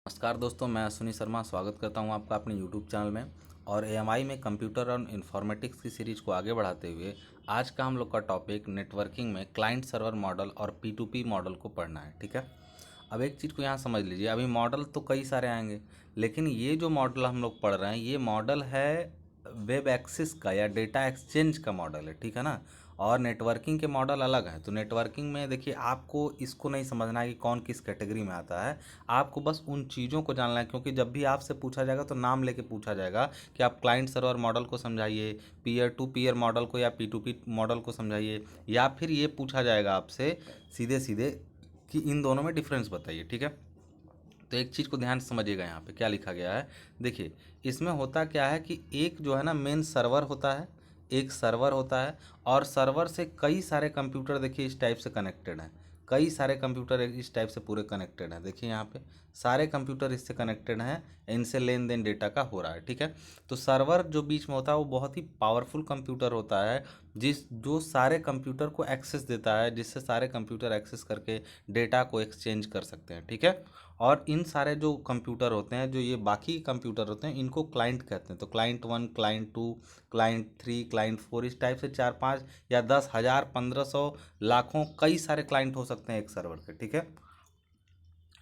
नमस्कार दोस्तों, मैं अश्विनी शर्मा स्वागत करता हूं आपका अपने YouTube चैनल में। और एएमआई में कंप्यूटर और इन्फॉर्मेटिक्स की सीरीज को आगे बढ़ाते हुए आज का हम लोग का टॉपिक नेटवर्किंग में क्लाइंट सर्वर मॉडल और P2P मॉडल को पढ़ना है। ठीक है, अब एक चीज़ को यहाँ समझ लीजिए। अभी मॉडल तो कई सारे आएंगे, लेकिन ये जो मॉडल हम लोग पढ़ रहे हैं ये मॉडल है वेब एक्सिस का या डेटा एक्सचेंज का मॉडल है। ठीक है ना। और नेटवर्किंग के मॉडल अलग हैं। तो नेटवर्किंग में देखिए, आपको इसको नहीं समझना है कि कौन किस कैटेगरी में आता है। आपको बस उन चीज़ों को जानना है, क्योंकि जब भी आपसे पूछा जाएगा तो नाम लेके पूछा जाएगा कि आप क्लाइंट सर्वर मॉडल को समझाइए, पीयर टू पीयर मॉडल को या P2P मॉडल को समझाइए, या फिर ये पूछा जाएगा आपसे सीधे सीधे कि इन दोनों में डिफरेंस बताइए। ठीक है, तो एक चीज़ को ध्यान से समझिएगा। यहाँ पे क्या लिखा गया है, देखिए इसमें होता क्या है कि एक जो है ना मेन सर्वर होता है, एक सर्वर होता है, और सर्वर से कई सारे कंप्यूटर देखिए इस टाइप से कनेक्टेड हैं। कई सारे कंप्यूटर इस टाइप से पूरे कनेक्टेड हैं। देखिए यहाँ पे सारे कंप्यूटर इससे कनेक्टेड हैं, इनसे लेन देन डेटा का हो रहा है। ठीक है, तो सर्वर जो बीच में होता है वो बहुत ही पावरफुल कंप्यूटर होता है, जो सारे कंप्यूटर को एक्सेस देता है, जिससे सारे कंप्यूटर एक्सेस करके डेटा को एक्सचेंज कर सकते हैं। ठीक है, और इन सारे जो कंप्यूटर होते हैं, जो ये बाकी कंप्यूटर होते हैं, इनको क्लाइंट कहते हैं। तो क्लाइंट 1, क्लाइंट 2, क्लाइंट 3, क्लाइंट 4, इस टाइप से 4-5 या 10,000, 1500, लाखों, कई सारे क्लाइंट हो सकते हैं एक सर्वर के। ठीक है,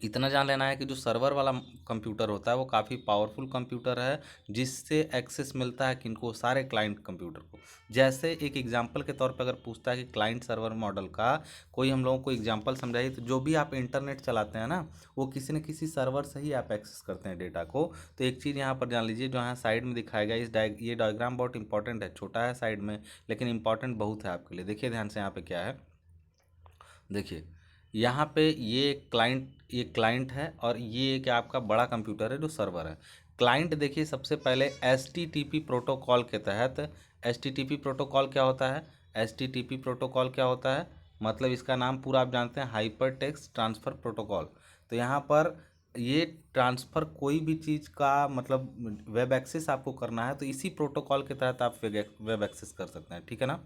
इतना जान लेना है कि जो सर्वर वाला कंप्यूटर होता है वो काफ़ी पावरफुल कंप्यूटर है, जिससे एक्सेस मिलता है किनको, सारे क्लाइंट कंप्यूटर को। जैसे एक एग्जांपल के तौर पे अगर पूछता है कि क्लाइंट सर्वर मॉडल का कोई हम लोगों को एग्जांपल समझाइए, तो जो भी आप इंटरनेट चलाते हैं ना, वो किसी न किसी सर्वर से ही आप एक्सेस करते हैं डेटा को। तो एक चीज़ यहाँ पर जान लीजिए, जो यहाँ साइड में दिखाया गया ये डायग्राम बहुत इंपॉर्टेंट है। छोटा है साइड में, लेकिन इंपॉर्टेंट बहुत है आपके लिए। देखिए ध्यान से यहाँ पे क्या है, देखिए यहाँ पे ये क्लाइंट है, और ये एक आपका बड़ा कंप्यूटर है जो सर्वर है। क्लाइंट देखिए सबसे पहले HTTP प्रोटोकॉल के तहत, HTTP प्रोटोकॉल क्या होता है, HTTP प्रोटोकॉल क्या होता है, मतलब इसका नाम पूरा आप जानते हैं, हाइपर टेक्स्ट ट्रांसफ़र प्रोटोकॉल। तो यहाँ पर ये ट्रांसफ़र कोई भी चीज़ का मतलब वेब एक्सेस आपको करना है तो इसी प्रोटोकॉल के तहत आप वेब एक्सेस कर सकते हैं। ठीक है ना।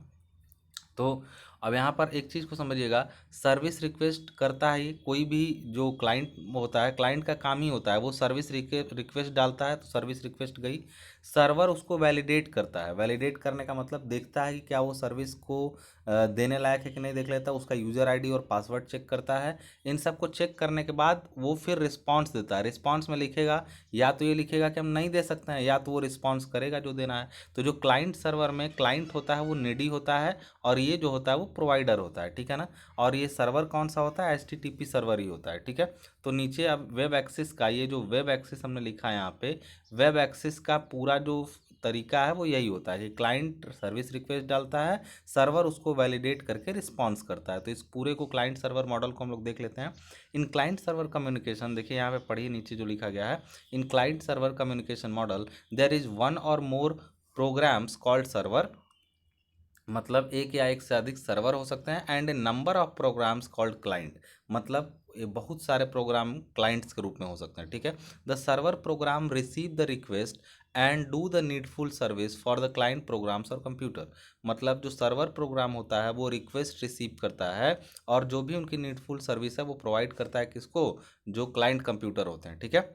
तो अब यहाँ पर एक चीज़ को समझिएगा, सर्विस रिक्वेस्ट करता है ये, कोई भी जो क्लाइंट होता है, क्लाइंट का काम ही होता है वो सर्विस रिक्वेस्ट डालता है, तो सर्विस रिक्वेस्ट गई, सर्वर उसको वैलिडेट करता है। वैलिडेट करने का मतलब देखता है कि क्या वो सर्विस को देने लायक है कि नहीं, देख लेता है, उसका यूज़र आईडी और पासवर्ड चेक करता है। इन सब को चेक करने के बाद वो फिर रिस्पॉन्स देता है। रिस्पॉन्स में लिखेगा, या तो ये लिखेगा कि हम नहीं दे सकते हैं, या तो वो रिस्पॉन्स करेगा जो देना है। तो जो क्लाइंट सर्वर में क्लाइंट होता है वो नेडी होता है, और ये जो होता है वो प्रोवाइडर होता है। ठीक है ना। और ये सर्वर कौन सा होता है, HTTP सर्वर ही होता है। ठीक है, तो नीचे अब वेब एक्सेस का, ये जो वेब एक्सेस हमने लिखा है यहाँ पे, वेब एक्सेस का पूरा जो तरीका है वो यही होता है कि क्लाइंट सर्विस रिक्वेस्ट डालता है, सर्वर उसको वैलिडेट करके रिस्पॉन्स करता है। तो इस पूरे को क्लाइंट सर्वर मॉडल को हम लोग देख लेते हैं। इन क्लाइंट सर्वर कम्युनिकेशन, देखिए यहाँ पे पढ़िए नीचे जो लिखा गया है, in client server communication model there is one or more programmes called server, मतलब एक या एक से अधिक सर्वर हो सकते हैं, and a number of programs called client, मतलब ये बहुत सारे प्रोग्राम क्लाइंट्स के रूप में हो सकते हैं। ठीक है, the server program receive the request and do the needful service for the client programs और कंप्यूटर, मतलब जो सर्वर प्रोग्राम होता है वो रिक्वेस्ट रिसीव करता है, और जो भी उनकी नीडफुल सर्विस है वो प्रोवाइड करता है किसको, जो क्लाइंट कंप्यूटर होते हैं। ठीक है,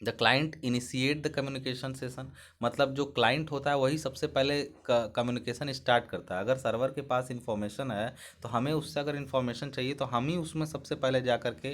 the client initiate the communication session, मतलब जो क्लाइंट होता है वही सबसे पहले कम्युनिकेशन स्टार्ट करता है। अगर सर्वर के पास इंफॉर्मेशन है तो हमें उससे अगर इंफॉर्मेशन चाहिए तो हम ही उसमें सबसे पहले जा करके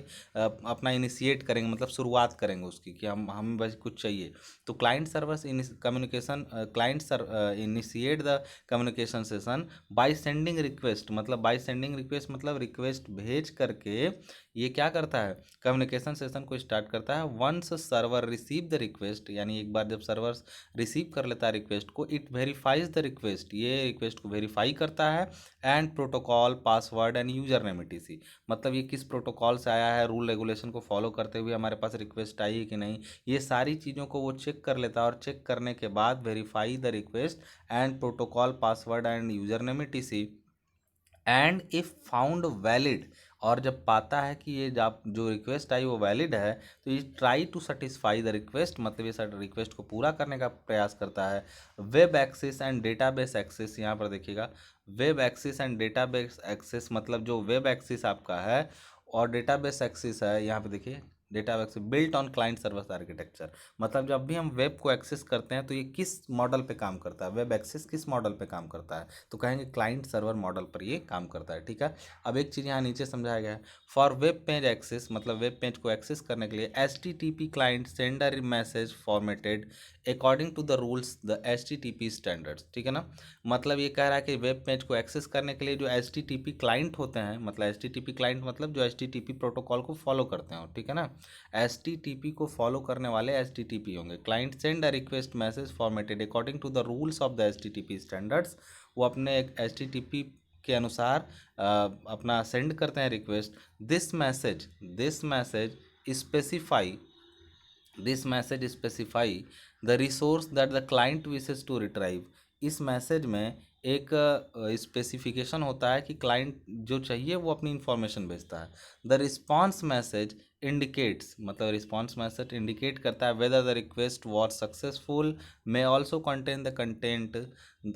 अपना इनिशिएट करेंगे, मतलब शुरुआत करेंगे उसकी, कि हम बस कुछ चाहिए। तो client server communication, client sir initiate the communication session by sending request, मतलब बाय सेंडिंग रिक्वेस्ट मतलब रिक्वेस्ट भेज करके ये क्या करता है, कम्युनिकेशन सेशन को स्टार्ट करता है। Once server receive the request, यानी एक बार जब सर्वर रिसीव कर लेता है रिक्वेस्ट को, इट वेरीफाइज द रिक्वेस्ट, ये रिक्वेस्ट को वेरीफाई करता है, and protocol password and user name etc, मतलब ये किस प्रोटोकॉल से आया है, रूल रेगुलेशन को फॉलो करते हुए हमारे पास रिक्वेस्ट आई है कि नहीं, ये सारी चीज़ों को वो चेक कर लेता है, और चेक करने के बाद verify the request and protocol password and user name etc, and if found valid, और जब पाता है कि ये जो रिक्वेस्ट आई वो वैलिड है, तो ये try to satisfy the request, मतलब ये रिक्वेस्ट को पूरा करने का प्रयास करता है। Web access and database access, यहाँ पर देखिएगा, web access and database access, मतलब जो वेब एक्सेस आपका है और डेटाबेस एक्सेस है, यहाँ पे देखिए data access built on client server architecture, मतलब जब भी हम वेब को एक्सेस करते हैं तो ये किस मॉडल पे काम करता है, वेब एक्सेस किस मॉडल पे काम करता है, तो कहेंगे क्लाइंट सर्वर मॉडल पर ये काम करता है। ठीक है, अब एक चीज़ यहाँ नीचे समझाया गया है, फॉर वेब पेज एक्सेस, मतलब वेब पेज को एक्सेस करने के लिए HTTP client sender message formatted according to the rules the HTTP standards. ठीक है ना, मतलब ये कह रहा है कि वेब पेज को एक्सेस करने के लिए जो HTTP क्लाइंट होते हैं, मतलब HTTP क्लाइंट मतलब जो HTTP प्रोटोकॉल को फॉलो करते हैं, ठीक है ना, HTTP को फॉलो करने वाले HTTP होंगे। Client send a request message formatted according to the rules of the HTTP standards, वो अपने एक HTTP के अनुसार अपना सेंड करते हैं request. This message specify this message specify the resource that the client wishes to retrieve. इस message में एक स्पेसिफिकेशन होता है कि क्लाइंट जो चाहिए वो अपनी इंफॉर्मेशन भेजता है। द रिस्पॉन्स मैसेज इंडिकेट्स, मतलब रिस्पॉन्स मैसेज इंडिकेट करता है whether the request was successful, may also contain the content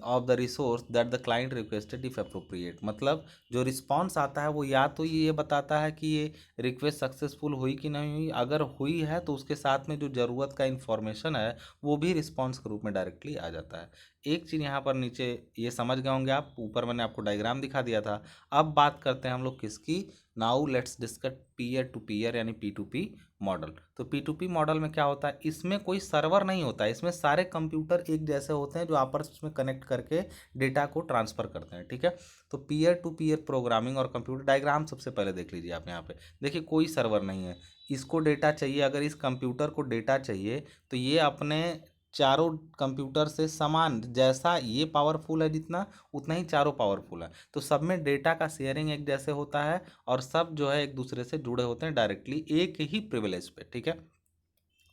of the resource that the client requested if appropriate. मतलब जो रिस्पॉन्स आता है वो या तो ये बताता है कि ये रिक्वेस्ट सक्सेसफुल हुई कि नहीं हुई, अगर हुई है तो उसके साथ में जो ज़रूरत का इन्फॉर्मेशन है वो भी रिस्पॉन्स के रूप में डायरेक्टली आ जाता है। एक चीज़ यहाँ पर नीचे ये समझ गए होंगे आप, ऊपर मैंने आपको डायग्राम दिखा दिया था। अब बात करते हैं हम लोग किसकी, now let's discuss peer to peer यानी P2P मॉडल। तो P2P मॉडल में क्या होता है, इसमें कोई सर्वर नहीं होता है, इसमें सारे कंप्यूटर एक जैसे होते हैं जो आपस में कनेक्ट करके डेटा को ट्रांसफ़र करते हैं। ठीक है, तो पीयर टू पीयर प्रोग्रामिंग और कंप्यूटर डायग्राम सबसे पहले देख लीजिए आप यहाँ पे। देखिए कोई सर्वर नहीं है, इसको डेटा चाहिए, अगर इस कंप्यूटर को डेटा चाहिए तो ये अपने चारों कंप्यूटर से समान, जैसा ये पावरफुल है जितना उतना ही चारों पावरफुल है, तो सब में डेटा का शेयरिंग एक जैसे होता है और सब जो है एक दूसरे से जुड़े होते हैं डायरेक्टली एक ही प्रिविलेज पे। ठीक है,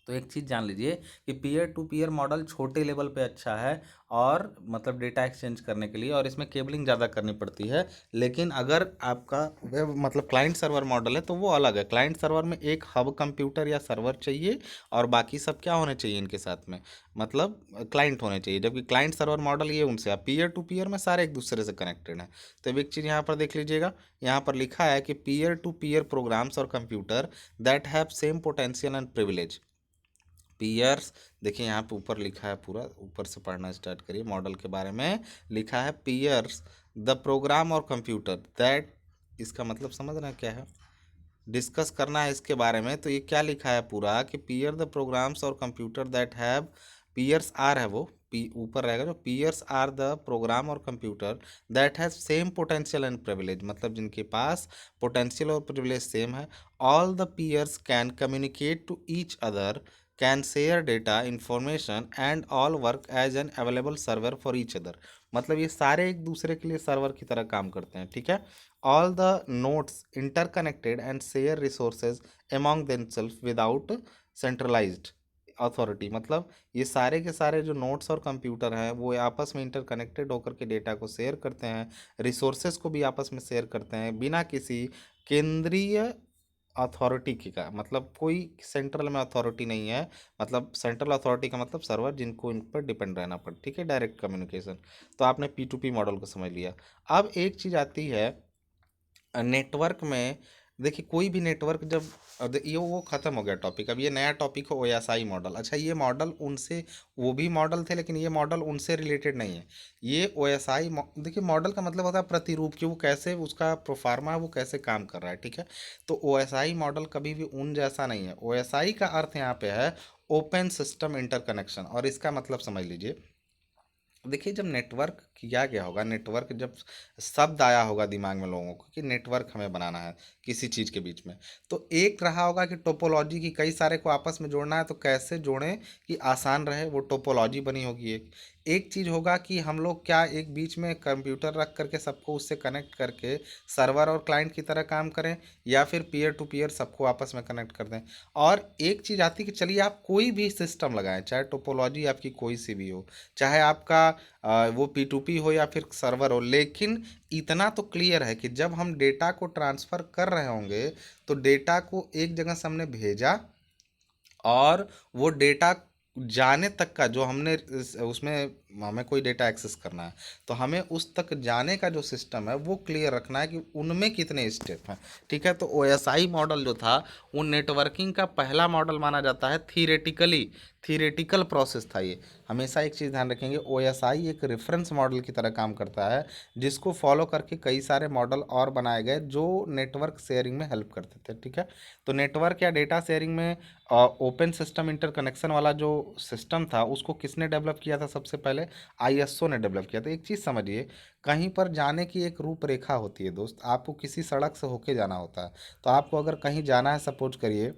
तो एक चीज़ जान लीजिए कि पीयर टू पीयर मॉडल छोटे लेवल पे अच्छा है और मतलब डेटा एक्सचेंज करने के लिए, और इसमें केबलिंग ज़्यादा करनी पड़ती है। लेकिन अगर आपका वेब मतलब क्लाइंट सर्वर मॉडल है तो वो अलग है। क्लाइंट सर्वर में एक हब कंप्यूटर या सर्वर चाहिए और बाकी सब क्या होने चाहिए इनके साथ में, मतलब क्लाइंट होने चाहिए। जबकि क्लाइंट सर्वर मॉडल ये उनसे आप पीयर टू पीयर में सारे एक दूसरे से कनेक्टेड हैं। तो अब एक चीज़ यहाँ पर देख लीजिएगा, यहाँ पर लिखा है कि पीयर टू पीयर प्रोग्राम्स और computer that have same potential and privilege. Peers, देखिए यहाँ पे ऊपर लिखा है, पूरा ऊपर से पढ़ना स्टार्ट करिए, मॉडल के बारे में लिखा है पीयर्स द प्रोग्राम और कंप्यूटर दैट, इसका मतलब समझ रहे हैं क्या है, डिस्कस करना है इसके बारे में। तो ये क्या लिखा है पूरा कि पीयर द प्रोग्राम्स और computer that have, peers are है वो पी ऊपर रहेगा जो, पीयर्स आर द प्रोग्राम और computer that have same potential and privilege, मतलब जिनके पास पोटेंशियल और प्रिविलेज सेम है। All the peers can communicate to each other, can share data information and all work as an available server for each other, मतलब ये सारे एक दूसरे के लिए सर्वर की तरह काम करते हैं। ठीक है, all the nodes interconnected and share resources among themselves without centralized authority, मतलब ये सारे के सारे जो नोड्स और कंप्यूटर हैं वो आपस में इंटरकनेक्टेड होकर के डेटा को शेयर करते हैं, रिसोर्सेज को भी आपस में शेयर करते हैं बिना किसी केंद्रीय अथॉरिटी की का, मतलब कोई सेंट्रल में अथॉरिटी नहीं है, मतलब सेंट्रल अथॉरिटी का मतलब सर्वर जिनको इन पर डिपेंड रहना पड़े। ठीक है, डायरेक्ट कम्युनिकेशन। तो आपने P2P मॉडल को समझ लिया। अब एक चीज़ आती है नेटवर्क में। देखिए कोई भी नेटवर्क जब ये वो ख़त्म हो गया टॉपिक, अब ये नया टॉपिक है OSI मॉडल। अच्छा ये मॉडल उनसे, वो भी मॉडल थे लेकिन ये मॉडल उनसे रिलेटेड नहीं है। ये OSI देखिए मॉडल का मतलब होता है प्रतिरूप, कि वो कैसे उसका प्रोफार्मा है वो कैसे काम कर रहा है। ठीक है, तो OSI मॉडल कभी भी उन जैसा नहीं है। OSI का अर्थ यहाँ पे है ओपन सिस्टम इंटरकनेक्शन, और इसका मतलब समझ लीजिए। देखिए जब नेटवर्क किया गया होगा, नेटवर्क जब शब्द आया होगा दिमाग में लोगों को कि नेटवर्क हमें बनाना है किसी चीज़ के बीच में, तो एक रहा होगा कि टोपोलॉजी की, कई सारे को आपस में जोड़ना है तो कैसे जोड़ें कि आसान रहे, वो टोपोलॉजी बनी होगी। एक चीज़ होगा कि हम लोग क्या एक बीच में कंप्यूटर रख करके सबको उससे कनेक्ट करके सर्वर और क्लाइंट की तरह काम करें, या फिर पीयर टू पीयर सबको आपस में कनेक्ट कर दें। और एक चीज़ आती है कि चलिए आप कोई भी सिस्टम लगाएं, चाहे टोपोलॉजी आपकी कोई सी भी हो, चाहे आपका वो P2P हो या फिर सर्वर हो, लेकिन इतना तो क्लियर है कि जब हम डेटा को ट्रांसफ़र कर रहे होंगे तो डेटा को एक जगह से हमने भेजा और वो डेटा जाने तक का जो हमने उसमें हमें कोई डेटा एक्सेस करना है तो हमें उस तक जाने का जो सिस्टम है वो क्लियर रखना है कि उनमें कितने स्टेप हैं। ठीक है, तो ओएसआई मॉडल जो था वो नेटवर्किंग का पहला मॉडल माना जाता है। थियरेटिकल प्रोसेस था ये। हमेशा एक चीज़ ध्यान रखेंगे, ओएसआई एक रेफरेंस मॉडल की तरह काम करता है जिसको फॉलो करके कई सारे मॉडल और बनाए गए जो नेटवर्क शेयरिंग में हेल्प करते थे। ठीक है, तो नेटवर्क या डेटा शेयरिंग में ओपन सिस्टम इंटरकनेक्शन वाला जो सिस्टम था उसको किसने डेवलप किया था? सबसे पहले आईएसओ ने डेवलप किया था। एक चीज़ समझिए, कहीं पर जाने की एक रूपरेखा होती है दोस्त। आपको किसी सड़क से होके जाना होता है, तो आपको अगर कहीं जाना है, सपोज करिए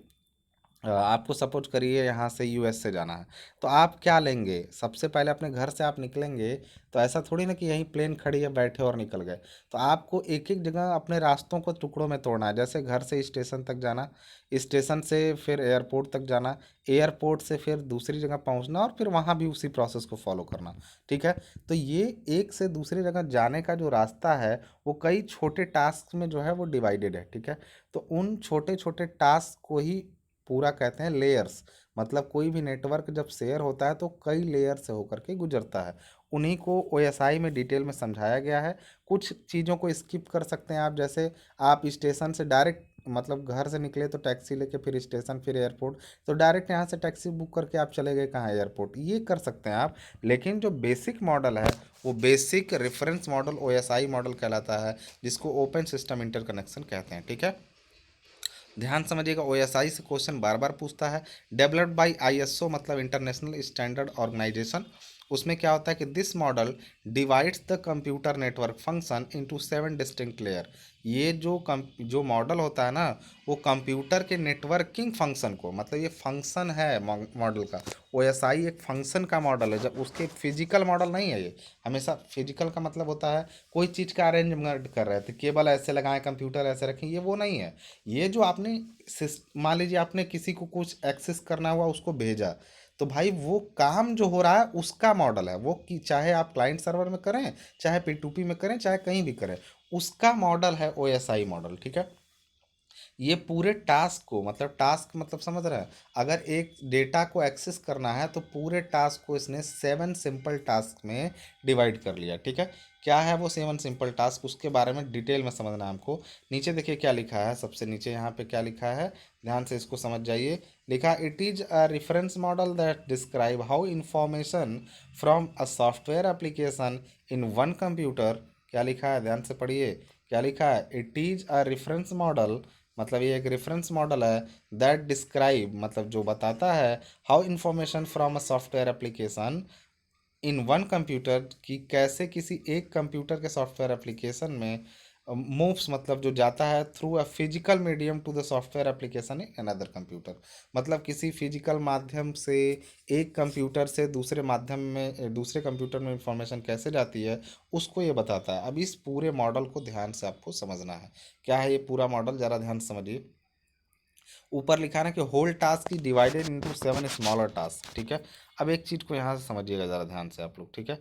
आपको सपोज करिए यहाँ से यूएस से जाना है, तो आप क्या लेंगे? सबसे पहले अपने घर से आप निकलेंगे तो ऐसा थोड़ी ना कि यहीं प्लेन खड़ी है बैठे और निकल गए। तो आपको एक एक जगह अपने रास्तों को टुकड़ों में तोड़ना है। जैसे घर से स्टेशन तक जाना, स्टेशन से फिर एयरपोर्ट तक जाना, एयरपोर्ट से फिर दूसरी जगह पहुंचना और फिर वहां भी उसी प्रोसेस को फॉलो करना। ठीक है, तो ये एक से दूसरी जगह जाने का जो रास्ता है वो कई छोटे टास्क में जो है वो डिवाइडेड है। ठीक है, तो उन छोटे छोटे टास्क को ही पूरा कहते हैं लेयर्स। मतलब कोई भी नेटवर्क जब शेयर होता है तो कई लेयर से होकर के गुजरता है। उन्हीं को ओएसआई में डिटेल में समझाया गया है। कुछ चीज़ों को स्किप कर सकते हैं आप, जैसे आप स्टेशन से डायरेक्ट मतलब घर से निकले तो टैक्सी लेके फिर स्टेशन फिर एयरपोर्ट, तो डायरेक्ट यहाँ से टैक्सी बुक करके आप चले गए कहाँ? एयरपोर्ट। ये कर सकते हैं आप। लेकिन जो बेसिक मॉडल है वो basic reference model OSI model कहलाता है, जिसको ओपन सिस्टम इंटरकनेक्शन कहते हैं। ठीक है, ध्यान समझिएगा, ओएसआई से क्वेश्चन बार बार पूछता है। डेवलप्ड बाय आईएसओ मतलब इंटरनेशनल स्टैंडर्ड ऑर्गेनाइजेशन। उसमें क्या होता है कि this model divides the computer network function into 7 distinct layer. ये जो मॉडल होता है ना, वो कंप्यूटर के नेटवर्किंग फंक्शन को, मतलब ये फंक्शन है मॉडल का। ओएसआई एक फंक्शन का मॉडल है, जब उसके फिजिकल मॉडल नहीं है ये। हमेशा फिजिकल का मतलब होता है कोई चीज़ का अरेंजमेंट कर रहे थे, केबल ऐसे लगाएं, कंप्यूटर ऐसे रखें, ये वो नहीं है। ये जो आपने मान लीजिए आपने किसी को कुछ एक्सेस करना हुआ, उसको भेजा, तो भाई वो काम जो हो रहा है उसका मॉडल है वो, कि चाहे आप क्लाइंट सर्वर में करें, चाहे P2P में करें, चाहे कहीं भी करें, उसका मॉडल है ओएसआई मॉडल। ठीक है, ये पूरे टास्क को, मतलब टास्क मतलब समझ रहे हैं, अगर एक डेटा को एक्सेस करना है तो पूरे टास्क को इसने 7 सिंपल टास्क में डिवाइड कर लिया। ठीक है, क्या है वो 7 सिंपल टास्क, उसके बारे में डिटेल में समझना है हमको। नीचे देखिए क्या लिखा है, सबसे नीचे यहाँ पे क्या लिखा है, ध्यान से इसको समझ जाइए। लिखा, it is a reference model that describe how information from a software application in one computer. क्या लिखा है, ध्यान से पढ़िए। क्या लिखा है, it is a reference model, मतलब ये एक रेफरेंस मॉडल है। दैट डिस्क्राइब मतलब जो बताता है, how information from a software application in one computer, कि कैसे किसी एक कंप्यूटर के सॉफ्टवेयर एप्लीकेशन में मूव्स मतलब जो जाता है through a physical medium to the software application in another computer. मतलब किसी फिजिकल माध्यम से एक कंप्यूटर से दूसरे माध्यम में दूसरे कंप्यूटर में इंफॉर्मेशन कैसे जाती है, उसको ये बताता है। अब इस पूरे मॉडल को ध्यान से आपको समझना है। क्या है ये पूरा मॉडल, ज़रा ध्यान से समझिए। ऊपर लिखा है ना कि whole task is divided into 7 smaller task. ठीक है, अब एक चीज़ को यहाँ से समझिएगा ज़रा ध्यान से आप लोग। ठीक है,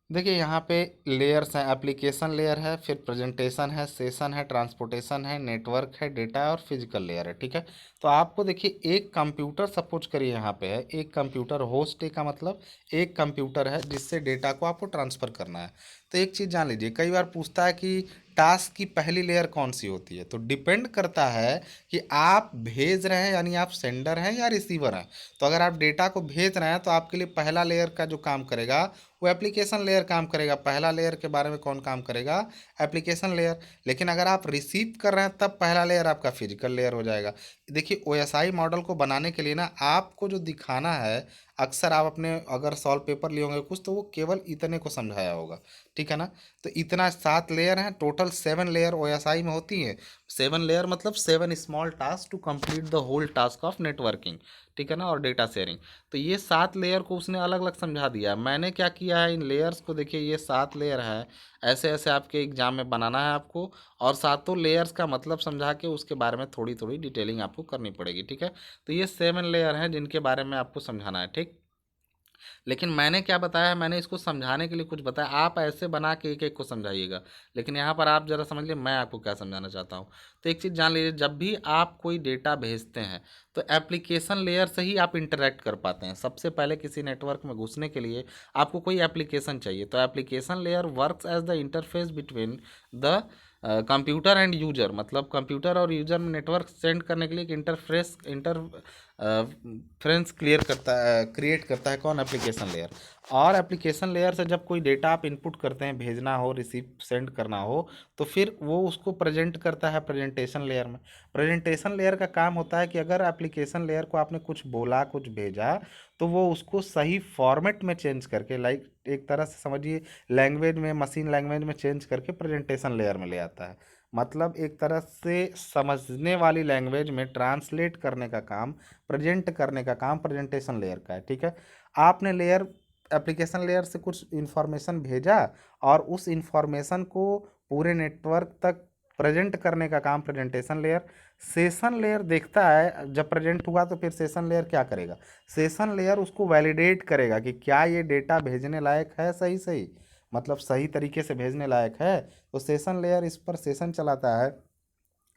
देखिए यहाँ पे लेयर्स हैं, एप्लीकेशन लेयर है, फिर प्रेजेंटेशन है, सेशन है, ट्रांसपोर्टेशन है, नेटवर्क है, डेटा है और फिजिकल लेयर है। ठीक है, तो आपको देखिए एक कंप्यूटर सपोज करिए यहाँ पे है, एक कंप्यूटर होस्ट का मतलब एक कंप्यूटर है जिससे डेटा को आपको ट्रांसफ़र करना है। तो एक चीज़ जान लीजिए, कई बार पूछता है कि टास्क की पहली लेयर कौन सी होती है, तो डिपेंड करता है कि आप भेज रहे हैं, यानी आप सेंडर हैं या रिसीवर हैं। तो अगर आप डेटा को भेज रहे हैं तो आपके लिए पहला लेयर का जो काम करेगा वो एप्लीकेशन लेयर काम करेगा। पहला लेयर के बारे में कौन काम करेगा? Application layer. लेकिन अगर आप रिसीव कर रहे हैं तब पहला लेयर आपका फिजिकल लेयर हो जाएगा। देखिए ओएसआई मॉडल को बनाने के लिए ना आपको जो दिखाना है, अक्सर आप अपने अगर सॉल्व पेपर लिए होंगे कुछ, तो वो केवल इतने को समझाया होगा। ठीक है ना, तो इतना 7 लेयर हैं, टोटल 7 लेयर ओएसआई में होती है। 7 लेयर मतलब 7 small task to complete the whole task of networking. ठीक है ना, और डेटा शेयरिंग। तो ये 7 लेयर को उसने अलग अलग समझा दिया। मैंने क्या किया है, इन लेयर्स को देखिए, ये 7 लेयर है, ऐसे ऐसे आपके एग्जाम में बनाना है आपको, और सातों लेयर्स का मतलब समझा के उसके बारे में थोड़ी थोड़ी डिटेलिंग आपको करनी पड़ेगी। ठीक है, तो ये 7 लेयर हैं जिनके बारे में आपको समझाना है। ठीक, लेकिन मैंने क्या बताया है, मैंने इसको समझाने के लिए कुछ बताया, आप ऐसे बना के एक एक को समझाइएगा। लेकिन यहाँ पर आप ज़रा समझ लीजिए मैं आपको क्या समझाना चाहता हूँ। तो एक चीज़ जान लीजिए, जब भी आप कोई डेटा भेजते हैं तो एप्लीकेशन लेयर से ही आप इंटरेक्ट कर पाते हैं। सबसे पहले किसी नेटवर्क में घुसने के लिए आपको कोई एप्लीकेशन चाहिए, तो application layer works as the interface between the computer and user. मतलब कंप्यूटर और यूजर में नेटवर्क सेंड करने के लिए एक इंटरफ्रेंस क्रिएट करता है कौन, एप्लीकेशन लेयर। और एप्लीकेशन लेयर से जब कोई डेटा आप इनपुट करते हैं, भेजना हो, रिसीव सेंड करना हो, तो फिर वो उसको प्रेजेंट करता है प्रेजेंटेशन लेयर में। प्रेजेंटेशन लेयर का काम होता है कि अगर एप्लीकेशन लेयर को आपने कुछ बोला, कुछ भेजा, तो वो उसको सही फॉर्मेट में चेंज करके, लाइक एक तरह से समझिए लैंग्वेज में, मशीन लैंग्वेज में चेंज करके प्रेजेंटेशन लेयर में ले आता है। मतलब एक तरह से समझने वाली लैंग्वेज में ट्रांसलेट करने का काम, प्रेजेंट करने का काम प्रेजेंटेशन लेयर का है। ठीक है, आपने लेयर एप्लीकेशन लेयर से कुछ इन्फॉर्मेशन भेजा और उस इन्फॉर्मेशन को पूरे नेटवर्क तक प्रेजेंट करने का काम प्रेजेंटेशन लेयर। सेशन लेयर देखता है जब प्रेजेंट हुआ तो फिर सेशन लेयर क्या करेगा, सेशन लेयर उसको वैलिडेट करेगा कि क्या ये डेटा भेजने लायक है, सही सही, मतलब सही तरीके से भेजने लायक है। तो सेशन लेयर इस पर सेशन चलाता है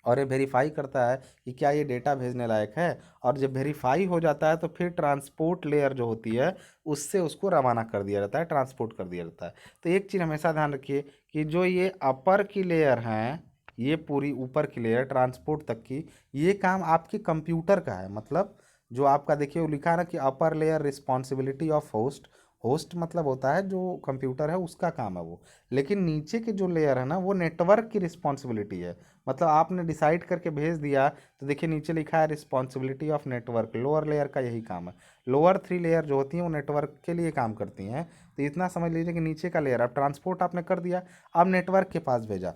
और ये वेरीफाई करता है कि क्या ये डेटा भेजने लायक है। और जब वेरीफाई हो जाता है तो फिर ट्रांसपोर्ट लेयर जो होती है उससे उसको रवाना कर दिया जाता है, ट्रांसपोर्ट कर दिया जाता है। तो एक चीज़ हमेशा ध्यान रखिए कि जो ये अपर की लेयर हैं, ये पूरी ऊपर की लेयर ट्रांसपोर्ट तक की, ये काम आपके कंप्यूटर का है। मतलब जो आपका देखिए वो लिखा है ना कि upper layer responsibility of host. Host मतलब होता है जो कंप्यूटर है उसका काम है वो। लेकिन नीचे के जो लेयर है ना वो नेटवर्क की रिस्पॉन्सिबिलिटी है। मतलब आपने डिसाइड करके भेज दिया तो देखिए नीचे लिखा है responsibility of network, lower layer का यही काम है। लोअर 3 लेयर जो होती हैं वो नेटवर्क के लिए काम करती हैं। तो इतना समझ लीजिए कि नीचे का लेयर अब ट्रांसपोर्ट आपने कर दिया, अब नेटवर्क के पास भेजा,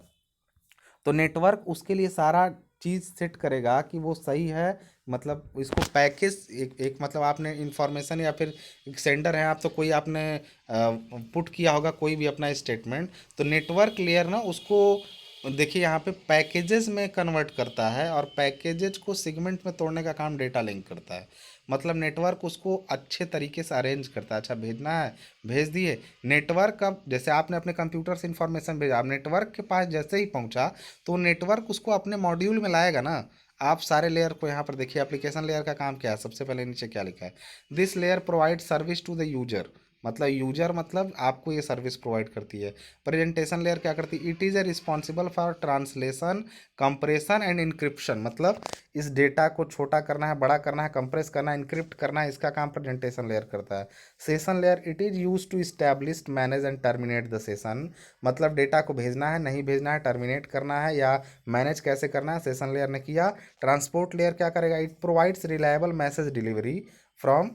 तो नेटवर्क उसके लिए सारा चीज़ सेट करेगा कि वो सही है। मतलब इसको पैकेज एक मतलब आपने इंफॉर्मेशन या फिर एक सेंडर है आप, तो कोई आपने पुट किया होगा कोई भी अपना स्टेटमेंट, तो नेटवर्क लेयर ना उसको देखिए यहाँ पे पैकेजेस में कन्वर्ट करता है और पैकेजेस को सेगमेंट में तोड़ने का काम डेटा लिंक करता है। मतलब नेटवर्क उसको अच्छे तरीके से अरेंज करता है। अच्छा भेजना है, भेज दिए। नेटवर्क का जैसे आपने अपने कंप्यूटर से इंफॉर्मेशन भेजा, आप नेटवर्क के पास जैसे ही पहुंचा तो नेटवर्क उसको अपने मॉड्यूल में लाएगा ना। आप सारे लेयर को यहाँ पर देखिए, एप्लीकेशन लेयर का काम क्या है, सबसे पहले नीचे क्या लिखा है, this layer provide service to the user. मतलब यूजर मतलब आपको ये सर्विस प्रोवाइड करती है। प्रेजेंटेशन लेयर क्या करती है, it is a responsible for translation, compression and encryption. मतलब इस डेटा को छोटा करना है, बड़ा करना है, कंप्रेस करना है, इंक्रिप्ट करना है, इसका काम प्रेजेंटेशन लेयर करता है। Session layer, it is use to establish, manage and terminate the session. मतलब डेटा को भेजना है, नहीं भेजना है, टर्मिनेट करना है या मैनेज कैसे करना है, सेशन लेयर ने किया। ट्रांसपोर्ट लेयर क्या करेगा, it provides reliable message delivery from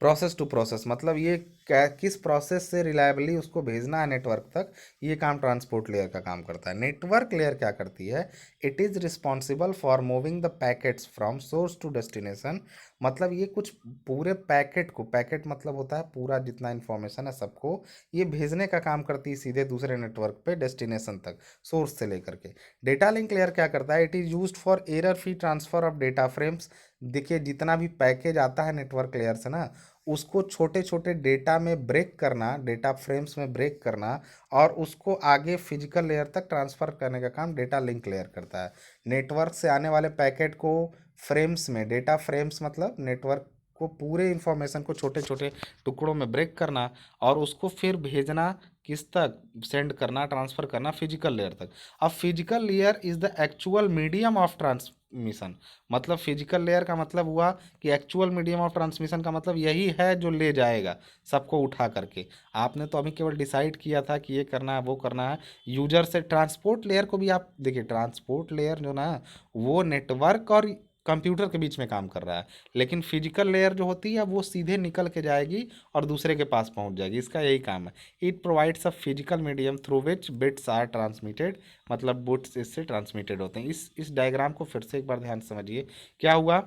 process to process. मतलब ये किस प्रोसेस से रिलायबली उसको भेजना है नेटवर्क तक, ये काम ट्रांसपोर्ट लेयर का काम करता है। नेटवर्क लेयर क्या करती है, it is responsible for moving the packets from source to destination. मतलब ये कुछ पूरे पैकेट को, पैकेट मतलब होता है पूरा जितना इन्फॉर्मेशन है सबको, ये भेजने का काम करती है सीधे दूसरे नेटवर्क पे डेस्टिनेशन तक, सोर्स से लेकर के। डेटा लिंक लेयर क्या करता है, it is used for error free transfer of data frames. देखिए जितना भी पैकेज आता है नेटवर्क लेयर से ना, उसको छोटे छोटे डेटा में ब्रेक करना, डेटा फ्रेम्स में ब्रेक करना और उसको आगे फिजिकल लेयर तक ट्रांसफ़र करने का काम डेटा लिंक लेयर करता है। नेटवर्क से आने वाले पैकेट को फ्रेम्स में, डेटा फ्रेम्स मतलब नेटवर्क को पूरे इंफॉर्मेशन को छोटे छोटे टुकड़ों में ब्रेक करना और उसको फिर भेजना किस तक, सेंड करना, ट्रांसफ़र करना फिजिकल लेयर तक। अब physical layer is the actual medium of transmission. मतलब फिजिकल लेयर का मतलब हुआ कि एक्चुअल मीडियम ऑफ ट्रांसमिशन का मतलब यही है जो ले जाएगा सबको उठा करके। आपने तो अभी केवल डिसाइड किया था कि ये करना है, वो करना है यूजर से। ट्रांसपोर्ट लेयर को भी आप देखिए, ट्रांसपोर्ट लेयर जो ना वो नेटवर्क और कंप्यूटर के बीच में काम कर रहा है। लेकिन फिजिकल लेयर जो होती है वो सीधे निकल के जाएगी और दूसरे के पास पहुंच जाएगी, इसका यही काम है। It provides a physical medium through which bits are transmitted. मतलब बिट्स इससे ट्रांसमिटेड होते हैं। इस डायग्राम को फिर से एक बार ध्यान से समझिए। क्या हुआ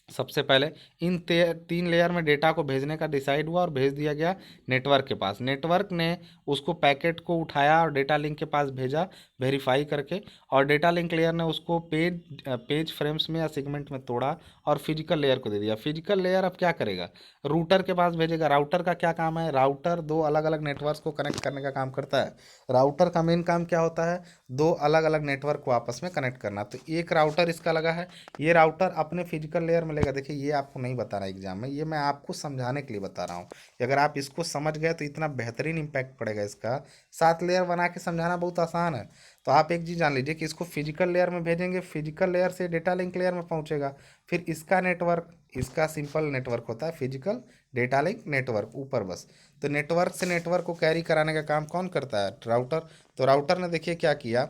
सबसे पहले इन 3 लेयर में डेटा को भेजने का डिसाइड हुआ और भेज दिया गया नेटवर्क के पास। नेटवर्क ने उसको पैकेट को उठाया और डेटा लिंक के पास भेजा वेरीफाई करके, और डेटा लिंक लेयर ने उसको पेज फ्रेम्स में या सेगमेंट में तोड़ा और फिजिकल लेयर को दे दिया। फिजिकल लेयर अब क्या करेगा, रूटर के पास भेजेगा। राउटर का क्या काम है, राउटर दो अलग अलग नेटवर्क को कनेक्ट करने का काम करता है। राउटर का मेन काम क्या होता है, दो अलग अलग नेटवर्क को आपस में कनेक्ट करना। तो एक राउटर इसका लगा है, ये राउटर अपने फिजिकल लेयर में लेगा। देखिए ये आपको नहीं बता रहा एग्जाम में, ये मैं आपको समझाने के लिए बता रहा हूँ। अगर आप इसको समझ गए तो इतना बेहतरीन इम्पैक्ट पड़ेगा इसका। 7 लेयर बना के समझाना बहुत आसान है। तो आप एक चीज़ जान लीजिए कि इसको फिजिकल लेयर में भेजेंगे, फिजिकल लेयर से डेटा लिंक लेयर में पहुंचेगा। फिर इसका नेटवर्क, इसका सिंपल नेटवर्क होता है फिजिकल डेटा लिंक नेटवर्क ऊपर बस। तो नेटवर्क से नेटवर्क को कैरी कराने का काम कौन करता है, राउटर। तो राउटर ने देखिए क्या किया,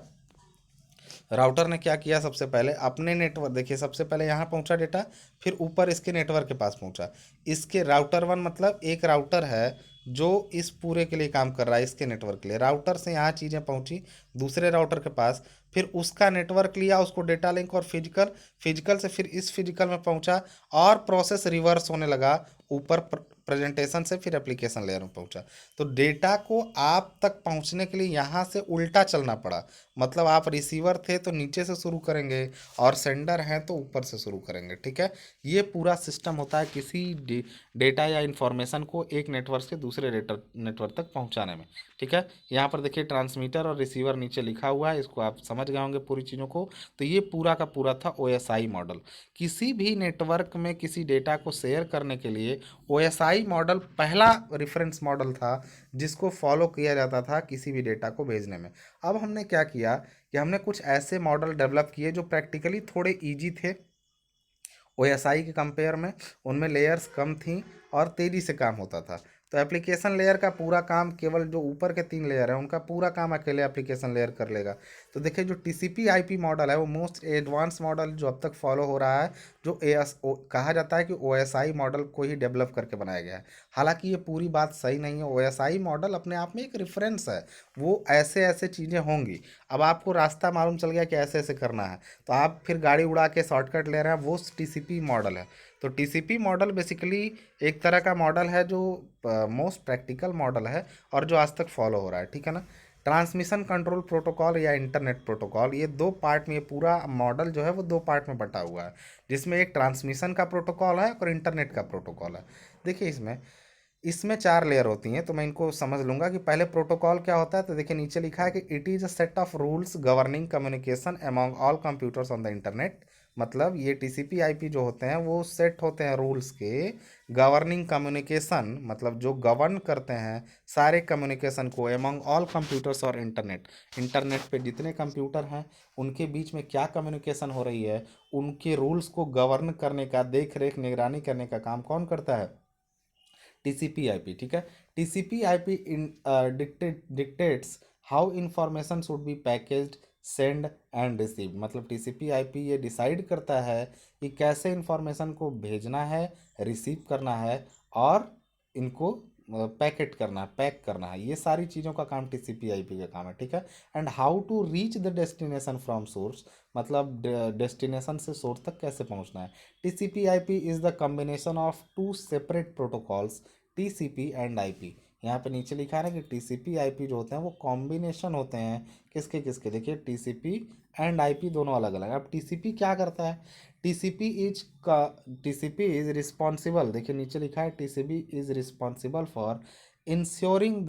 राउटर ने क्या किया, सबसे पहले अपने नेटवर्क, देखिए सबसे पहले यहाँ पहुँचा डेटा, फिर ऊपर इसके नेटवर्क के पास पहुँचा। इसके राउटर वन मतलब एक राउटर है जो इस पूरे के लिए काम कर रहा है, इसके नेटवर्क के लिए। राउटर से यहाँ चीज़ें पहुँची दूसरे राउटर के पास, फिर उसका नेटवर्क लिया, उसको डेटा लिंक और फिजिकल, फिजिकल से फिर इस फिजिकल में पहुँचा, और प्रोसेस रिवर्स होने लगा ऊपर प्रेजेंटेशन से, फिर एप्लीकेशन लेयर में पहुँचा। तो डेटा को आप तक पहुँचने के लिए यहाँ से उल्टा चलना पड़ा। मतलब आप रिसीवर थे तो नीचे से शुरू करेंगे, और सेंडर हैं तो ऊपर से शुरू करेंगे, ठीक है। ये पूरा सिस्टम होता है किसी डेटा या इन्फॉर्मेशन को एक नेटवर्क से दूसरे नेटवर्क तक पहुंचाने में, ठीक है। यहाँ पर देखिए ट्रांसमीटर और रिसीवर नीचे लिखा हुआ है, इसको आप समझ गए होंगे पूरी चीज़ों को। तो ये पूरा का पूरा था ओएसआई मॉडल। किसी भी नेटवर्क में किसी डेटा को शेयर करने के लिए ओएसआई मॉडल पहला रेफरेंस मॉडल था जिसको फॉलो किया जाता था किसी भी डेटा को भेजने में। अब हमने क्या किया कि हमने कुछ ऐसे मॉडल डेवलप किए जो प्रैक्टिकली थोड़े इजी थे ओएसआई के कंपेयर में। उनमें लेयर्स कम थी और तेज़ी से काम होता था। तो एप्लीकेशन लेयर का पूरा काम, केवल जो ऊपर के 3 लेयर हैं उनका पूरा काम अकेले एप्लीकेशन लेयर कर लेगा। तो देखिए जो टीसीपी आईपी मॉडल है वो मोस्ट एडवांस मॉडल जो अब तक फॉलो हो रहा है, जो कहा जाता है कि ओएसआई मॉडल को ही डेवलप करके बनाया गया है। हालांकि ये पूरी बात सही नहीं है। ओएसआई मॉडल अपने आप में एक रेफरेंस है, वो ऐसे ऐसे चीज़ें होंगी। अब आपको रास्ता मालूम चल गया कि ऐसे ऐसे करना है, तो आप फिर गाड़ी उड़ा के शॉर्टकट ले रहे हैं, वो टीसीपी मॉडल है। तो टीसीपी मॉडल बेसिकली एक तरह का मॉडल है जो मोस्ट प्रैक्टिकल मॉडल है और जो आज तक फॉलो हो रहा है, ठीक है ना। ट्रांसमिशन कंट्रोल प्रोटोकॉल या इंटरनेट प्रोटोकॉल, ये दो पार्ट में, ये पूरा मॉडल जो है वो दो पार्ट में बटा हुआ है, जिसमें एक ट्रांसमिशन का प्रोटोकॉल है और इंटरनेट का प्रोटोकॉल है। देखिए इसमें इसमें 4 लेयर होती हैं, तो मैं इनको समझ लूँगा कि पहले प्रोटोकॉल क्या होता है। तो देखिए नीचे लिखा है कि it is a set of rules governing communication among all computers on the internet. मतलब ये टीसीपी आईपी जो होते हैं वो सेट होते हैं रूल्स के, गवर्निंग कम्युनिकेशन मतलब जो गवर्न करते हैं सारे कम्युनिकेशन को, अमॉन्ग ऑल कंप्यूटर्स और इंटरनेट, इंटरनेट पे जितने कंप्यूटर हैं उनके बीच में क्या कम्युनिकेशन हो रही है, उनके रूल्स को गवर्न करने का, देख रेख निगरानी करने का काम कौन करता है, टीसीपी आईपी, ठीक है। TCP IP in dictates how information should be packaged, send and receive. मतलब टीसीपी आईपी ये डिसाइड करता है कि कैसे इंफॉर्मेशन को भेजना है, रिसीव करना है, और इनको पैकेट करना है, पैक करना है। ये सारी चीज़ों का काम टीसीपी आईपी का काम है, ठीक है। And how to reach the destination from source, मतलब डेस्टिनेशन से सोर्स तक कैसे पहुंचना है। TCP IP is the combination of two separate protocols, TCP and IP. यहाँ पे नीचे लिखा है ना कि टीसीपी आईपी जो होते हैं वो कॉम्बिनेशन होते हैं किसके किसके, देखिए टीसीपी एंड आईपी दोनों अलग अलग। अब टीसीपी क्या करता है, टीसीपी इज का टीसीपी इज रिस्पॉन्सिबल, देखिए नीचे लिखा है TCP is responsible for ensuring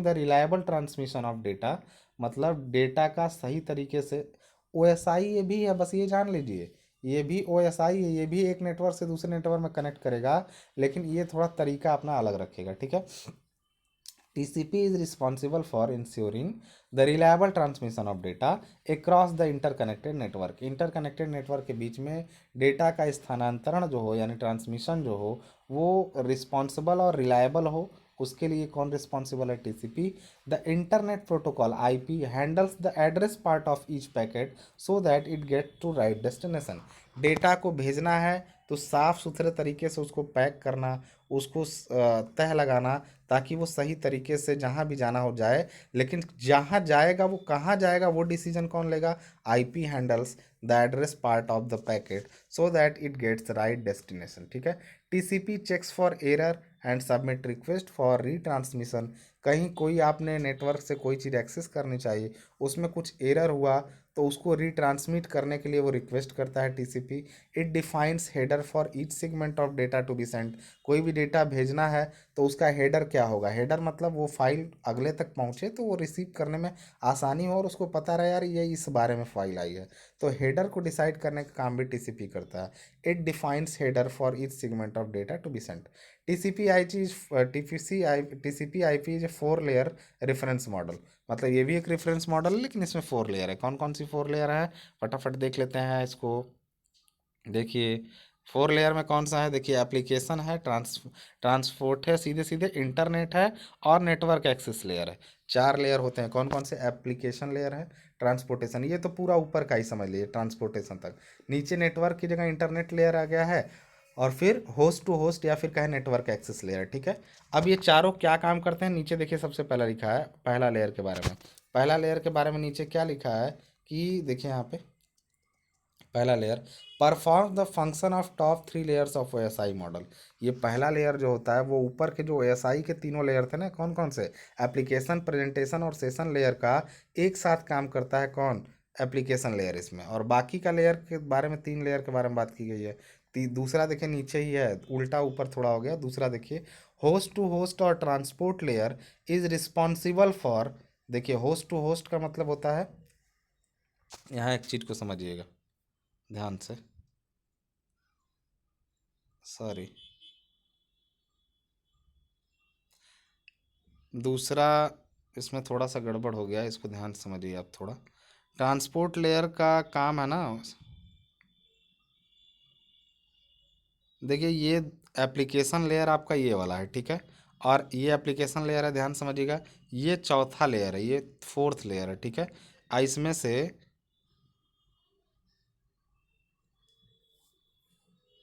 the reliable transmission of data. मतलब डेटा का सही तरीके से, ओएसआई ये भी है, बस ये जान लीजिए, ये भी ओएसआई है, ये भी एक नेटवर्क से दूसरे नेटवर्क में कनेक्ट करेगा, लेकिन ये थोड़ा तरीका अपना अलग रखेगा, ठीक है। TCP is responsible for ensuring the reliable transmission of data across the interconnected network। Interconnected network के बीच में डेटा का स्थानांतरण जो हो यानी ट्रांसमिशन जो हो वो रिस्पॉन्सिबल और रिलायबल हो, उसके लिए कौन रिस्पॉन्सिबल है, TCP. The internet protocol IP handles the address part of each packet so that it get to right destination. Data को भेजना है तो साफ़ सुथरे तरीके से उसको पैक करना, उसको तह लगाना, ताकि वो सही तरीके से जहाँ भी जाना हो जाए। लेकिन जहाँ जाएगा वो कहाँ जाएगा वो डिसीजन कौन लेगा? IP handles the address part of the packet so that it gets the right destination. ठीक है। TCP checks for error and submit request for retransmission. कहीं कोई आपने नेटवर्क से कोई चीज़ एक्सेस करनी चाहिए, उसमें कुछ एरर हुआ, तो उसको रीट्रांसमिट करने के लिए वो रिक्वेस्ट करता है TCP. It defines header for each segment of data to be sent. कोई भी डेटा भेजना है तो उसका हेडर क्या होगा? हेडर मतलब वो फाइल अगले तक पहुंचे तो वो रिसीव करने में आसानी हो और उसको पता रहे यार ये इस बारे में फाइल आई है। तो हेडर को डिसाइड करने का काम भी टीसीपी करता है। It defines header for each segment of data to be sent. TCP IP TCP IP is a 4 layer reference model. मतलब ये भी एक रेफरेंस मॉडल है, लेकिन इसमें 4 लेयर है। कौन कौन सी 4 लेयर है? फटाफट देख लेते हैं इसको। देखिए 4 लेयर में कौन सा है? देखिए एप्लीकेशन है, ट्रांसपोर्ट है, सीधे सीधे इंटरनेट है, और नेटवर्क एक्सेस लेयर है। 4 लेयर होते हैं। कौन कौन से? एप्लीकेशन लेयर है, ट्रांसपोर्टेशन, ये तो पूरा ऊपर का ही समझ लीजिए ट्रांसपोर्टेशन तक। नीचे नेटवर्क की जगह इंटरनेट लेयर आ गया है, और फिर होस्ट टू होस्ट या फिर कहे नेटवर्क एक्सेस लेयर। ठीक है। अब ये चारों क्या काम करते हैं? नीचे देखिए सबसे पहला लिखा है पहला लेयर के बारे में। पहला लेयर के बारे में नीचे क्या लिखा है कि देखिए यहाँ पे पहला layer perform the function of top 3 layers of OSI model. ये पहला लेयर जो होता है वो ऊपर के जो ओएसआई के तीनों लेयर थे ना, कौन कौन से? एप्लीकेशन, प्रेजेंटेशन और सेशन लेयर का एक साथ काम करता है। कौन? एप्लीकेशन लेयर इसमें। और बाकी का लेयर के बारे में 3 लेयर के बारे में बात की गई है। दूसरा देखिए नीचे ही है, उल्टा ऊपर थोड़ा हो गया। दूसरा देखिए होस्ट टू होस्ट और transport layer is responsible for. देखिए होस्ट टू होस्ट का मतलब होता है, यहाँ एक चीज़ को समझिएगा ध्यान से, सॉरी, दूसरा इसमें थोड़ा सा गड़बड़ हो गया, इसको ध्यान से समझिए आप थोड़ा। ट्रांसपोर्ट लेयर का काम है ना, देखिए ये एप्लीकेशन लेयर आपका ये वाला है, ठीक है। और ये एप्लीकेशन लेयर है, ध्यान समझिएगा। ये चौथा लेयर है, ये 4th लेयर है, ठीक है। इसमें से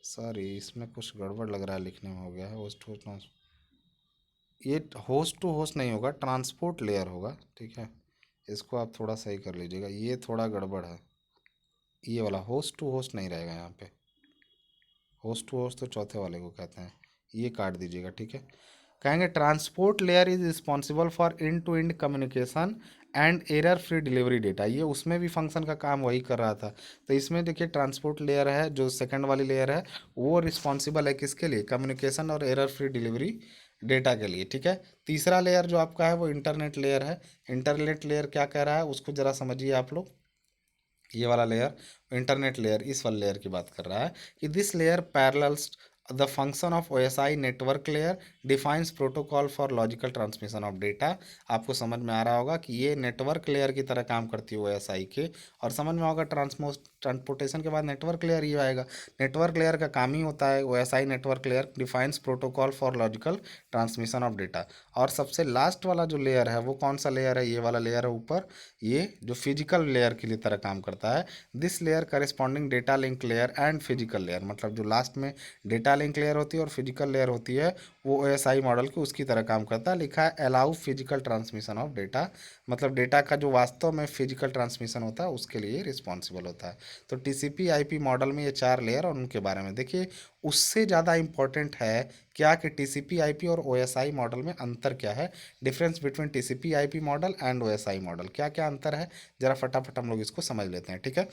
सॉरी इसमें कुछ गड़बड़ लग रहा है, लिखने में हो गया है। होस्ट होस्ट, ये होस्ट टू होस्ट नहीं होगा, ट्रांसपोर्ट लेयर होगा, ठीक है। इसको आप थोड़ा सही कर लीजिएगा, ये थोड़ा गड़बड़ है। ये वाला होस्ट टू होस्ट नहीं रहेगा यहाँ पे। होस्ट टू होस्ट तो चौथे वाले को कहते हैं, ये काट दीजिएगा, ठीक है। कहेंगे transport layer is responsible for end to end communication and error free delivery data. ये उसमें भी फंक्शन का काम वही कर रहा था। तो इसमें देखिए ट्रांसपोर्ट लेयर है जो सेकंड वाली लेयर है, वो रिस्पॉन्सिबल है किसके लिए? कम्युनिकेशन और एरर फ्री डिलीवरी डेटा के लिए, ठीक है। तीसरा लेयर जो आपका है वो इंटरनेट लेयर है। इंटरनेट लेयर क्या कह रहा है उसको ज़रा समझिए आप लोग। ये वाला लेयर इंटरनेट लेयर, इस वाले लेयर की बात कर रहा है कि this layer parallels the function of OSI network layer defines protocol for logical transmission of data. आपको समझ में आ रहा होगा कि ये नेटवर्क लेयर की तरह काम करती है ओएसआई के। और समझ में होगा ट्रांसपोर्टेशन के बाद नेटवर्क लेयर ही आएगा। नेटवर्क लेयर का काम ही होता है, OSI network layer defines protocol for logical transmission of data. और सबसे लास्ट वाला जो लेयर है वो कौन सा लेयर है? ये वाला लेयर है ऊपर, ये जो फिजिकल लेयर की तरह काम करता है। This layer corresponding data link layer and physical layer, मतलब जो लास्ट में डेटा लिंक लेयर होती है और फिजिकल लेयर होती है, वो ओएसआई मॉडल की उसकी तरह काम करता है। लिखा है allow physical transmission of data, मतलब डेटा का जो वास्तव में फिजिकल ट्रांसमिशन होता है उसके लिए रिस्पॉन्सिबल होता है। तो टीसीपी आईपी मॉडल में ये 4 लेयर और उनके बारे में देखिए। उससे ज़्यादा इंपॉर्टेंट है क्या कि टीसीपी आईपी और ओएसआई मॉडल में अंतर क्या है। Difference between TCP IP model and OSI model, क्या क्या अंतर है, जरा फटाफट हम लोग इसको समझ लेते हैं, ठीक है।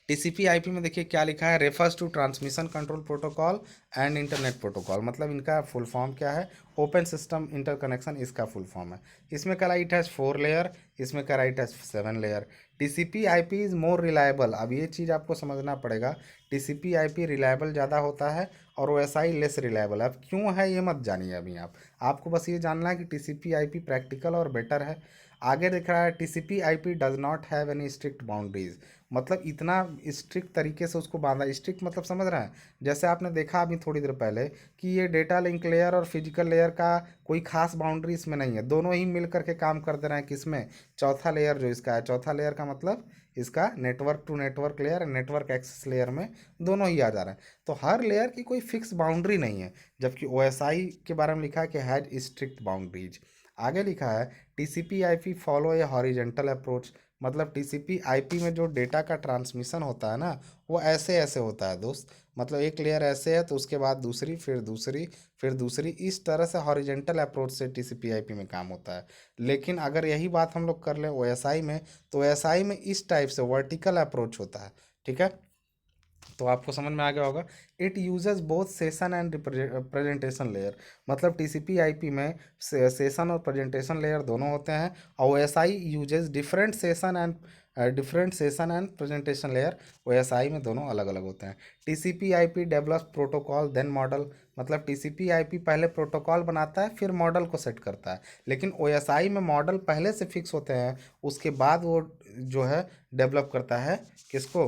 टीसीपी आईपी में देखिए क्या लिखा है, refers to transmission control protocol and internet protocol. मतलब इनका फुल फॉर्म क्या है? ओपन सिस्टम इंटरकनेक्शन, इसका फुल फॉर्म है। इसमें क्या राइट है? 4 लेयर, इसमें क्या राइट है? 7 layer. TCP IP is more reliable. अब ये चीज़ आपको समझना पड़ेगा, टीसीपी आईपी रिलायबल ज़्यादा होता है और ओएसआई लेस रिलायबल। अब क्यों है ये मत जानिए अभी आप, आपको बस ये जानना है कि टीसीपी आईपी प्रैक्टिकल और बेटर है। आगे दिख रहा है TCP IP does not have any strict boundaries. मतलब इतना स्ट्रिक्ट तरीके से उसको बांधा, स्ट्रिक्ट मतलब समझ रहे हैं, जैसे आपने देखा अभी थोड़ी देर पहले कि ये डेटा लिंक लेयर और फिजिकल लेयर का कोई खास बाउंड्री इसमें नहीं है, दोनों ही मिल करके काम कर दे रहे हैं। किसमें? चौथा लेयर जो इसका है, चौथा लेयर का मतलब इसका network to network layer, network access layer में दोनों ही आ जा रहे हैं। तो हर लेयर की कोई फिक्स बाउंड्री नहीं है, जबकि ओएसआई के बारे में लिखा है कि हैज स्ट्रिक्ट बाउंड्रीज। आगे लिखा है टीसीपी आईपी फॉलो ए हॉरिजेंटल अप्रोच, मतलब टीसीपी आईपी में जो डेटा का ट्रांसमिशन होता है ना, वो ऐसे ऐसे होता है दोस्त। मतलब एक लेयर ऐसे है तो उसके बाद दूसरी, फिर दूसरी, फिर दूसरी, इस तरह से हॉरिजेंटल अप्रोच से टीसीपी आईपी में काम होता है। लेकिन अगर यही बात हम लोग कर लें ओएसआई में, तो ओएसआई में इस टाइप से वर्टिकल अप्रोच होता है। ठीक है, तो आपको समझ में आ गया होगा। It uses both session and presentation layer, मतलब टीसीपी आईपी में सेशन और प्रेजेंटेशन लेयर दोनों होते हैं, और OSI uses different session and presentation layer, OSI में दोनों अलग अलग होते हैं। TCP IP develops protocol then model, मतलब टीसीपी आईपी पहले प्रोटोकॉल बनाता है फिर मॉडल को सेट करता है, लेकिन ओएसआई में मॉडल पहले से फिक्स होते हैं, उसके बाद वो जो है डेवलप करता है किसको।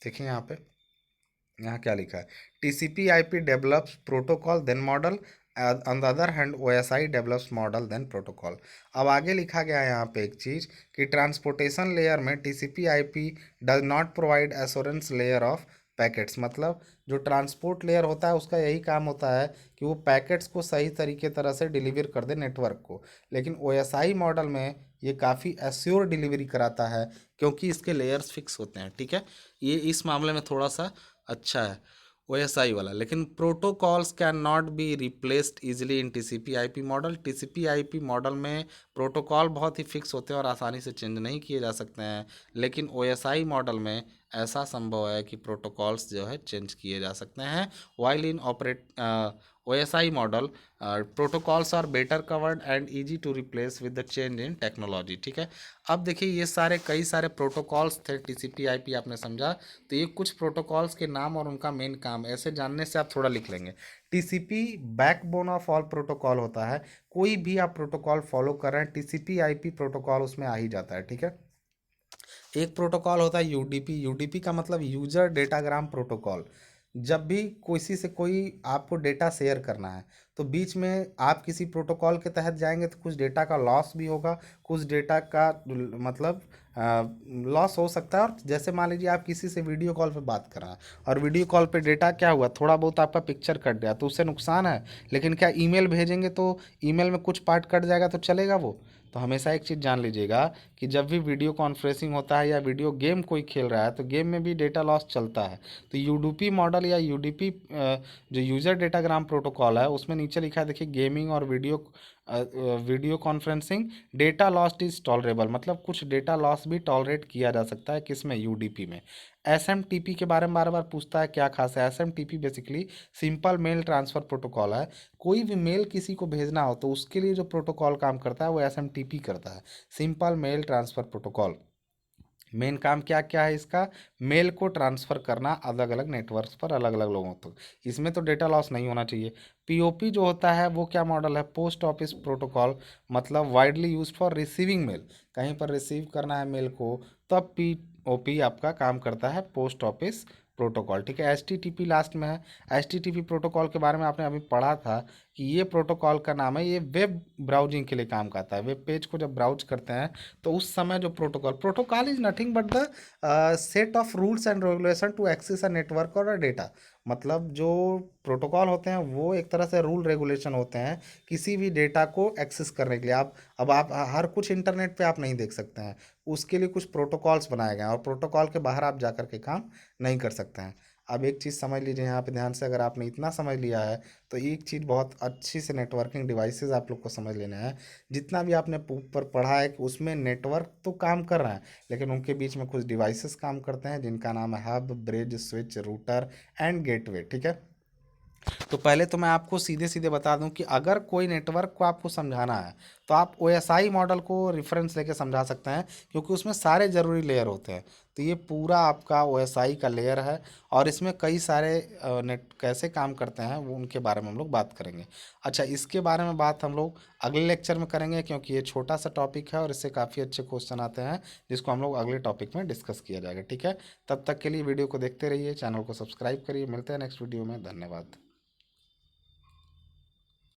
देखिए यहाँ क्या लिखा है, TCP IP develops protocol then model, on the other hand OSI develops model then protocol. अब आगे लिखा गया है यहाँ पे एक चीज़ कि ट्रांसपोर्टेशन लेयर में TCP IP does not provide assurance layer of packets, मतलब जो ट्रांसपोर्ट लेयर होता है उसका यही काम होता है कि वो पैकेट्स को सही तरीके तरह से डिलीवर कर दे नेटवर्क को, लेकिन ओएसआई मॉडल में ये काफ़ी एश्योर डिलीवरी कराता है, क्योंकि इसके लेयर्स फिक्स होते हैं। ठीक है, ये इस मामले में थोड़ा सा अच्छा है ओएसआई वाला। लेकिन protocols can not be replaced easily in TCP IP model, TCP IP model में प्रोटोकॉल बहुत ही फिक्स होते हैं और आसानी से चेंज नहीं किए जा सकते हैं, लेकिन ओएसआई मॉडल में ऐसा संभव है कि प्रोटोकॉल्स जो है चेंज किए जा सकते हैं। While in OSI model protocols are better covered and easy to replace with the change in technology. ठीक है, अब देखिए ये सारे कई सारे प्रोटोकॉल्स थे टीसीपी आईपी, आपने समझा। तो ये कुछ प्रोटोकॉल्स के नाम और उनका मेन काम ऐसे जानने से आप थोड़ा लिख लेंगे। TCP backbone of all protocol होता है, कोई भी आप प्रोटोकॉल फॉलो कर रहे हैं टीसीपी आईपी प्रोटोकॉल उसमें आ ही जाता है। ठीक है, एक प्रोटोकॉल होता है यूडीपी, यूडीपी का मतलब यूजर डेटाग्राम प्रोटोकॉल। जब भी किसी से कोई आपको डेटा शेयर करना है, तो बीच में आप किसी प्रोटोकॉल के तहत जाएंगे तो कुछ डेटा का लॉस भी होगा, कुछ डेटा का मतलब लॉस हो सकता है। और जैसे मान लीजिए आप किसी से वीडियो कॉल पे बात कर रहे हैं, और वीडियो कॉल पे डेटा क्या हुआ, थोड़ा बहुत आपका पिक्चर कट गया, तो उससे नुकसान है। लेकिन क्या ईमेल भेजेंगे तो ईमेल में कुछ पार्ट कट जाएगा तो चलेगा वो। तो हमेशा एक चीज़ जान लीजिएगा कि जब भी वीडियो कॉन्फ्रेंसिंग होता है या वीडियो गेम कोई खेल रहा है, तो गेम में भी डेटा लॉस चलता है। तो यूडीपी मॉडल या यूडीपी जो यूज़र डेटाग्राम प्रोटोकॉल है, उसमें नीचे लिखा है देखिए, गेमिंग और video conferencing data loss is tolerable, मतलब कुछ डेटा लॉस भी टॉलरेट किया जा सकता है किसमें, यूडीपी में। एसएमटीपी के बारे में बार बार पूछता है, क्या खास है SMTP? Basically simple mail transfer protocol है। कोई भी मेल किसी को भेजना हो तो उसके लिए जो प्रोटोकॉल काम करता है वो एसएमटीपी करता है, simple mail transfer protocol. Main काम क्या क्या है इसका, मेल को ट्रांसफ़र करना अलग अलग नेटवर्क्स पर अलग अलग लोगों तक, इसमें तो डेटा लॉस नहीं होना चाहिए। पीओपी जो होता है वो क्या मॉडल है, पोस्ट ऑफिस प्रोटोकॉल, मतलब widely use for receiving mail, कहीं पर रिसीव करना है मेल को, तब पीओपी आपका काम करता है, पोस्ट ऑफिस प्रोटोकॉल। ठीक है, एचटीटीपी लास्ट में है। एचटीटीपी प्रोटोकॉल के बारे में आपने अभी पढ़ा था कि ये प्रोटोकॉल का नाम है, ये वेब ब्राउजिंग के लिए काम करता है। वेब पेज को जब ब्राउज करते हैं तो उस समय जो protocol is nothing but the set of rules and regulation to access a network और डेटा, मतलब जो प्रोटोकॉल होते हैं वो एक तरह से रूल रेगुलेशन होते हैं किसी भी डेटा को एक्सेस करने के लिए। आप अब आप हर कुछ इंटरनेट पे आप नहीं देख सकते हैं, उसके लिए कुछ प्रोटोकॉल्स बनाए गए हैं, और प्रोटोकॉल के बाहर आप जा कर के काम नहीं कर सकते हैं। अब एक चीज़ समझ लीजिए यहाँ पे ध्यान से, अगर आपने इतना समझ लिया है तो एक चीज़ बहुत अच्छी से नेटवर्किंग डिवाइसेस आप लोग को समझ लेना है। जितना भी आपने ऊपर पढ़ा है कि उसमें नेटवर्क तो काम कर रहा है, लेकिन उनके बीच में कुछ डिवाइसेस काम करते हैं जिनका नाम है hub, bridge, switch, router and gateway. ठीक है, तो पहले तो मैं आपको सीधे सीधे बता दूं कि अगर कोई नेटवर्क को आपको समझाना है तो आप ओएसआई मॉडल को रेफरेंस लेके समझा सकते हैं, क्योंकि उसमें सारे ज़रूरी लेयर होते हैं। तो ये पूरा आपका ओएसआई का लेयर है, और इसमें कई सारे नेट कैसे काम करते हैं वो उनके बारे में हम लोग बात करेंगे। अच्छा, इसके बारे में बात हम लोग अगले लेक्चर में करेंगे, क्योंकि ये छोटा सा टॉपिक है और इससे काफ़ी अच्छे क्वेश्चन आते हैं, जिसको हम लोग अगले टॉपिक में डिस्कस किया जाएगा। ठीक है, तब तक के लिए वीडियो को देखते रहिए, चैनल को सब्सक्राइब करिए, मिलते हैं नेक्स्ट वीडियो में, धन्यवाद।